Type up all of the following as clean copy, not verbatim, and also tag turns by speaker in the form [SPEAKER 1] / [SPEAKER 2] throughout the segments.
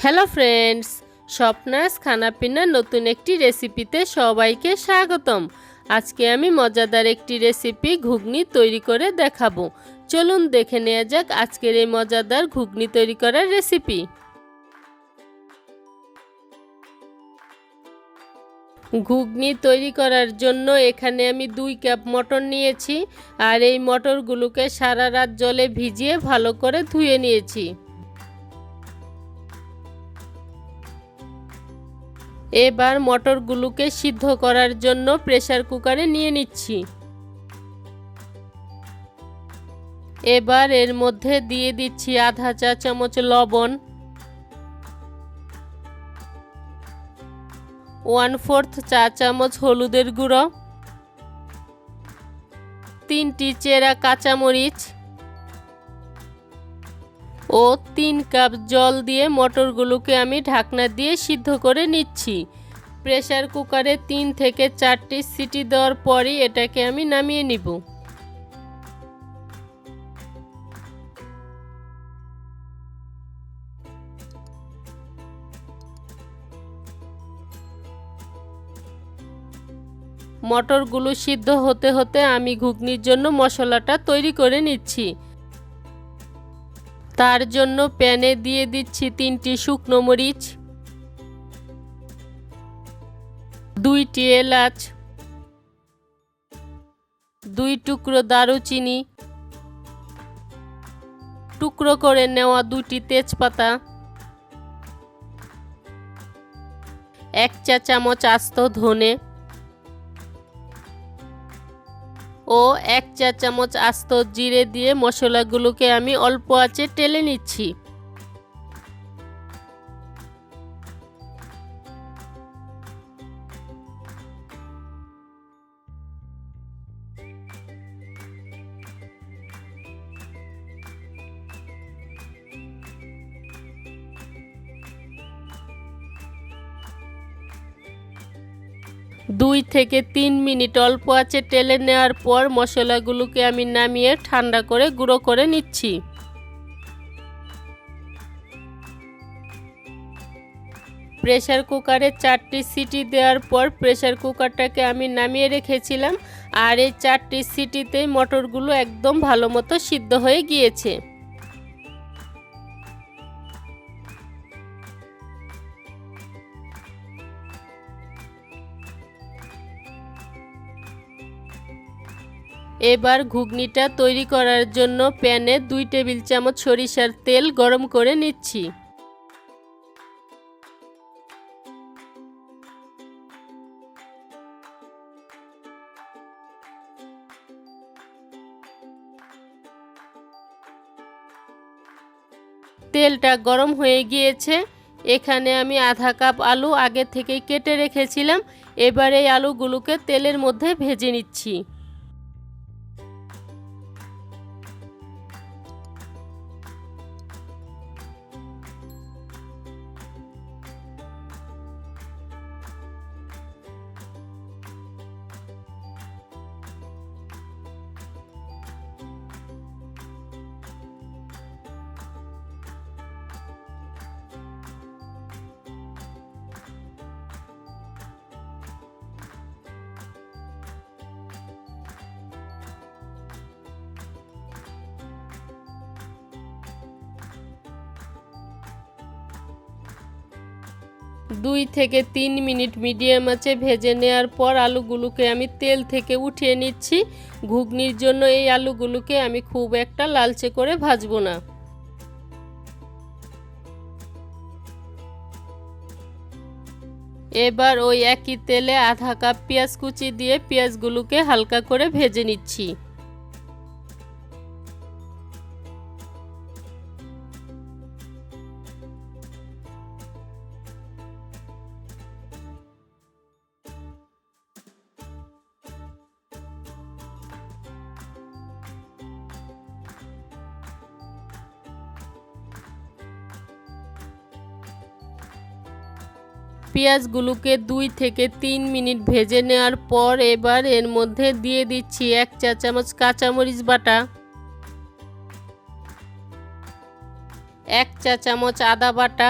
[SPEAKER 1] Hello friends, স্বপ্নাস খানাপিনার নতুন একটি রেসিপিতে সবাইকে স্বাগতম। আজকে আমি মজাদার একটি রেসিপি ঘুগনি তৈরি করে দেখাবো। চলুন দেখে নেওয়া যাক আজকের এই মজাদার ঘুগনি তৈরি করার রেসিপি। ঘুগনি তৈরি করার জন্য এখানে আমি 2 কাপ মটর নিয়েছি, আর এই মটরগুলোকে সারা রাত জলে ভিজিয়ে ভালো করে ধুয়ে নিয়েছি। এবার মটরগুলোকে সিদ্ধ করার জন্য প্রেসার কুকারে নিয়ে নিচ্ছি। এবার এর মধ্যে দিয়ে দিচ্ছি আধা চা চামচ লবণ, 1/4 চা চামচ হলুদের গুঁড়ো, 3টি চেরা কাঁচামরিচ ও 3 কাপ জল দিয়ে মটরগুলোকে আমি ঢাকনা দিয়ে সিদ্ধ করে নিচ্ছি। প্রেসার কুকারে 3 থেকে 4টি সিটি দেওয়ার পরই এটাকে আমি নামিয়ে নিব। মটরগুলো সিদ্ধ হতে হতে আমি ঘুগনির জন্য মশলাটা তৈরি করে নিচ্ছি। তার জন্য প্যানে দিয়ে দিচ্ছি 3টি শুকনো মরিচ, 2টি এলাচ, 2 টুকরো দারুচিনি, টুকরো করে নেওয়া 2টি তেজপাতা, 1 চা চামচ আস্ত ধনে ও 1 চা চামচ আস্ত জিরে দিয়ে মশলাগুলোকে আমি অল্প আঁচে টেলে নিচ্ছি। দুই থেকে 3 মিনিট অল্প আঁচে টেলে নেওয়ার পর মশলাগুলোকে আমি নামিয়ে ঠান্ডা করে গুঁড়ো করে নিচ্ছি। প্রেসার কুকারে 4টি সিটি দেওয়ার পর প্রেসার কুকারটাকে আমি নামিয়ে রেখেছিলাম, আর এই 4টি সিটিতেই মটরগুলো একদম ভালো মতো সিদ্ধ হয়ে গিয়েছে। এবার ঘুগনিটা তৈরি করার জন্য প্যানে 2 টেবিল চামচ সরিষার তেল গরম করে নিচ্ছি। তেলটা গরম হয়ে গিয়েছে। এখানে আমি আধা কাপ আলু আগে থেকেই কেটে রেখেছিলাম। এবার এই আলুগুলোকে তেলের মধ্যে ভেজে নিচ্ছি। দুই থেকে 3 মিনিট মিডিয়াম আঁচে ভেজে নেওয়ার পর আলুগুলোকে আমি তেল থেকে উঠিয়ে নিচ্ছি। ঘুগনির জন্য এই আলুগুলোকে আমি খুব একটা লালচে করে ভাজবো না। এবার ওই একই তেলে আধা কাপ পেঁয়াজ কুচি দিয়ে পেঁয়াজগুলোকে হালকা করে ভেজে নিচ্ছি। পেঁয়াজগুলোকে 2 থেকে 3 মিনিট ভেজে নেওয়ার পর এবার এর মধ্যে দিয়ে দিচ্ছি 1 চা চামচ কাঁচামরিচ বাটা, 1 চা চামচ আদা বাটা,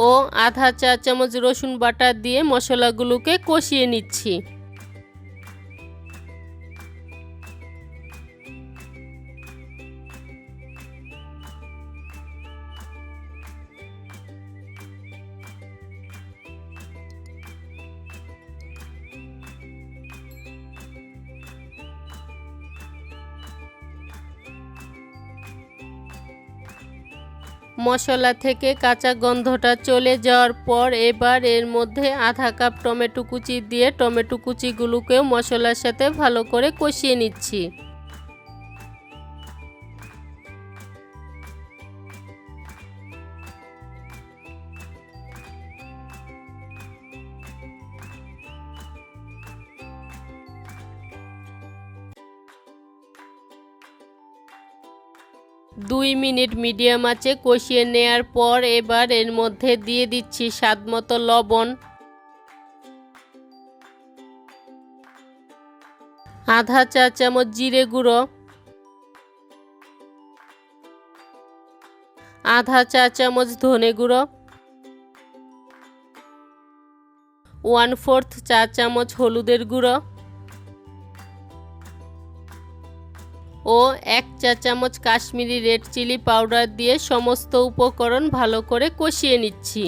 [SPEAKER 1] ও আধা চা চামচ রসুন বাটা দিয়ে মশলাগুলোকে কষিয়ে নিচ্ছি। মশলা থেকে কাঁচা গন্ধটা চলে যাওয়ার পর এবার এর মধ্যে আধা কাপ টমেটো কুচি দিয়ে টমেটো কুচিগুলোকেও মশলার সাথে ভালো করে কষিয়ে নিচ্ছি। 2 মিনিট মিডিয়াম আঁচে কষিয়ে নেওয়ার পর এবার এর মধ্যে দিয়ে দিচ্ছি স্বাদমতো লবণ, আধা চা চামচ জিরে গুঁড়ো, আধা চা চামচ ধনে গুঁড়ো, 1/4 চা চামচ হলুদের গুঁড়ো ও 1 চা চামচ কাশ্মীরি রেড চিলি পাউডার দিয়ে সমস্ত উপকরণ ভালো করে কষিয়ে নিচ্ছি।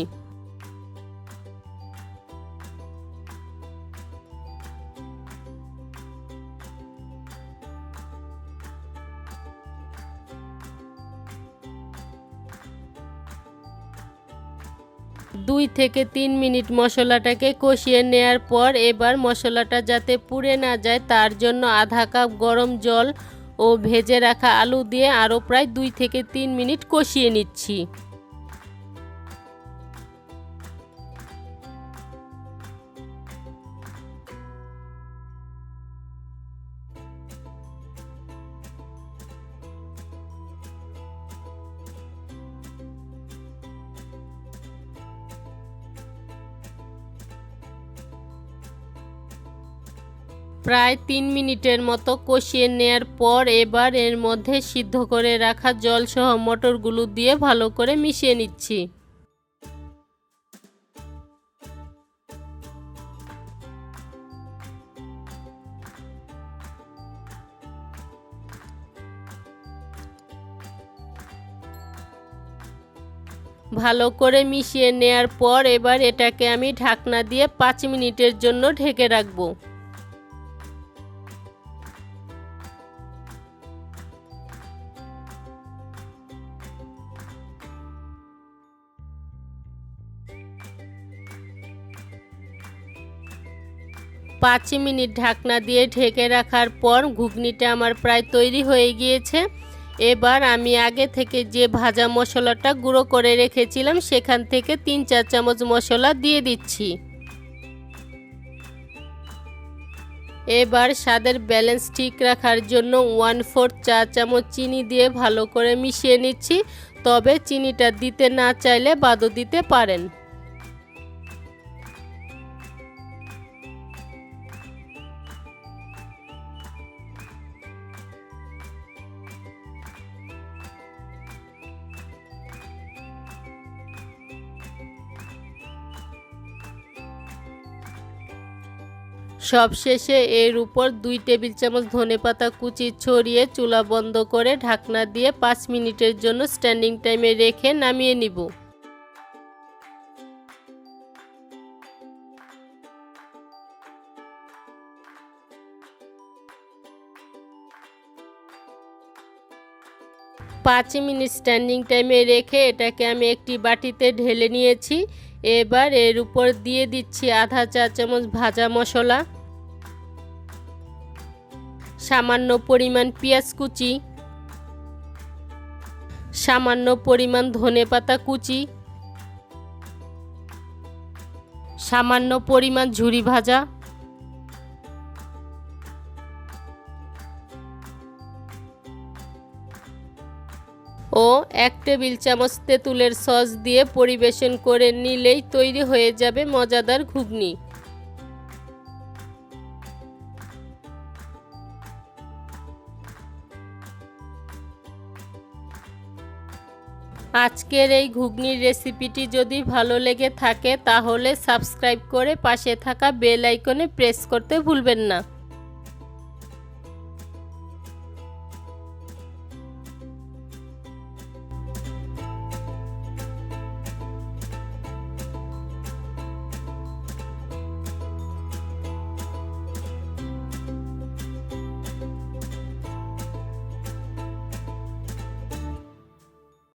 [SPEAKER 1] দুই থেকে 3 মিনিট মশলাটাকে কষিয়ে নেওয়ার পর এবার মশলাটা যাতে পুড়ে না যায় তার জন্য আধা কাপ গরম জল ও ভেজে রাখা আলু দিয়ে আরও প্রায় 2 থেকে 3 মিনিট কষিয়ে নিচ্ছি। প্রায় 3 মিনিটের মতো কষিয়ে নেওয়ার পর এবার এর মধ্যে সিদ্ধ করে রাখা জলসহ মটরগুলো দিয়ে ভালো করে মিশিয়ে নিচ্ছি। ভালো করে মিশিয়ে নেওয়ার পর এবার এটাকে আমি ঢাকনা দিয়ে 5 মিনিটের জন্য ঢেকে রাখবো। পাঁচ মিনিট ঢাকনা দিয়ে ঢেকে রাখার পর ঘুগনিটা আমার প্রায় তৈরি হয়ে গিয়েছে। এবার আমি আগে থেকে যে ভাজা মশলাটা গুঁড়ো করে রেখেছিলাম সেখান থেকে 3-4 চামচ মশলা দিয়ে দিচ্ছি। এবার স্বাদের ব্যালেন্স ঠিক রাখার জন্য 1/4 চা চামচ চিনি দিয়ে ভালো করে মিশিয়ে নিচ্ছি, তবে চিনিটা দিতে না চাইলে বাদও দিতে পারেন। সবশেষে এর উপর 2 টেবিল চামচ ধনেপাতা কুচি ছড়িয়ে চুলা বন্ধ করে ঢাকনা দিয়ে 5 মিনিটের জন্য স্ট্যান্ডিং টাইমে রেখে নামিয়ে নিব। পাঁচ মিনিট স্ট্যান্ডিং টাইমে রেখে এটাকে আমি একটি বাটিতে ঢেলে নিয়েছি। এবার এর উপর দিয়ে দিচ্ছি আধা চা চামচ ভাজা মশলা, সামান্য পরিমাণ পেঁয়াজ কুচি, সামান্য পরিমাণ ধনেপাতা কুচি, সামান্য পরিমাণ ঝুরি ভাজা ও 1 টেবিল চামচ তেঁতুলের সস দিয়ে পরিবেশন করে নিলেই তৈরি হয়ে যাবে মজাদার ঘুগনি। আজকের এই ঘুগনির রেসিপিটি যদি ভালো লেগে থাকে তাহলে সাবস্ক্রাইব করে পাশে থাকা বেল আইকনে প্রেস করতে ভুলবেন না।